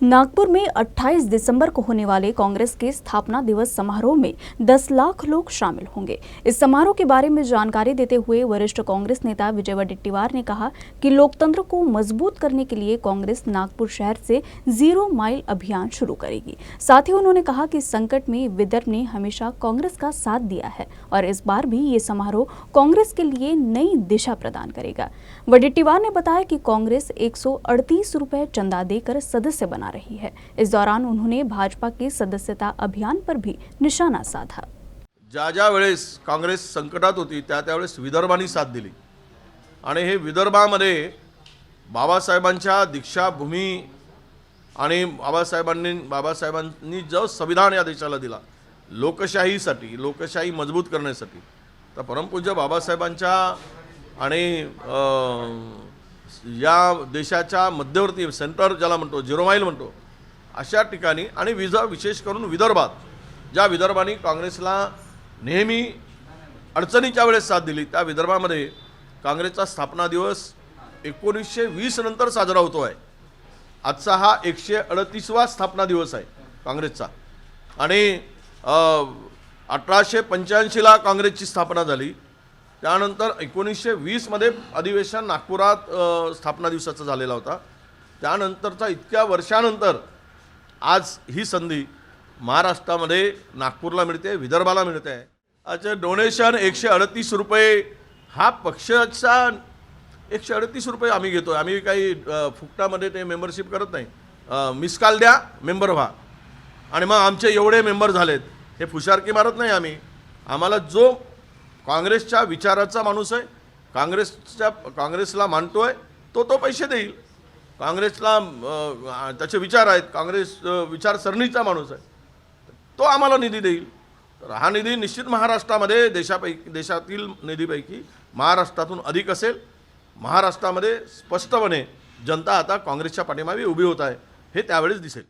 नागपुर में 28 दिसंबर को होने वाले कांग्रेस के स्थापना दिवस समारोह में 10 लाख लोग शामिल होंगे। इस समारोह के बारे में जानकारी देते हुए वरिष्ठ कांग्रेस नेता विजय वडेट्टीवार ने कहा कि लोकतंत्र को मजबूत करने के लिए कांग्रेस नागपुर शहर से 0 माइल अभियान शुरू करेगी। साथ ही उन्होंने कहा कि संकट में विदर्भ ने हमेशा कांग्रेस का साथ दिया है और इस बार भी ये समारोह कांग्रेस के लिए नई दिशा प्रदान करेगा। वडेट्टीवार ने बताया कि कांग्रेस 138 रुपए चंदा देकर सदस्य बना रही है। इस दौरान उन्होंने भाजपा के सदस्यता अभियान पर भी निशाना साधा। ज्या वेळेस काँग्रेस संकटात होती त्यावेळेस विदर्भाने साथ दिली आणि हे विदर्भामध्ये बाबासाहेबांच्या दीक्षाभूमी आणि बाबासाहेबांनी जो संविधान या देशाला दिला लोकशाहीसाठी, लोकशाही मजबूत करण्यासाठी, तर परमपूज्य बाबासाहेबांच्या आणि या देशाच्या मध्यवर्ती सेंटर ज्याला म्हणतो 0 माइल म्हणतो अशा ठिकाणी आणि विशेष करून विदर्भात ज्या विदर्भाने काँग्रेसला नेहमी अडचणीच्या वेळेस साथ दिली त्या विदर्भामध्ये काँग्रेसचा स्थापना दिवस 1920 नंतर साजरा होतो आहे। आजचा हा 138वा स्थापना दिवस आहे काँग्रेसचा आणि 1885 ला काँग्रेसची स्थापना झाली। त्यानंतर 1920 मध्ये अधिवेशन नागपुरात स्थापना दिवसाचा झालेला होता। त्यानंतरचा इतक्या वर्षानंतर आज ही संधी महाराष्ट्रामध्ये नागपूरला मिळते, विदर्भाला मिळते आहे। अच्छा, डोनेशन 138 रुपये हा पक्षाचा 138 रुपये आम्ही घेतो। आम्ही काही फुकटामध्ये ते मेंबरशिप करत नाही। मिस कॉल द्या, मेंबर व्हा आणि मग आमचे एवढे मेंबर झालेत हे फुशारकी मारत नाही आम्ही। आम्हाला जो काँग्रेसच्या विचाराचा माणूस आहे, काँग्रेसला मानतोय तो पैसे देईल। काँग्रेसला त्याचे विचार आहेत, काँग्रेस विचारसरणीचा माणूस आहे तो आम्हाला निधी देईल। तर हा निधी निश्चित महाराष्ट्रामध्ये देशातील निधीपैकी महाराष्ट्रातून अधिक असेल। महाराष्ट्रामध्ये स्पष्टपणे जनता आता काँग्रेसच्या पाठीमागे उभी होत आहे हे त्यावेळेस दिसेल।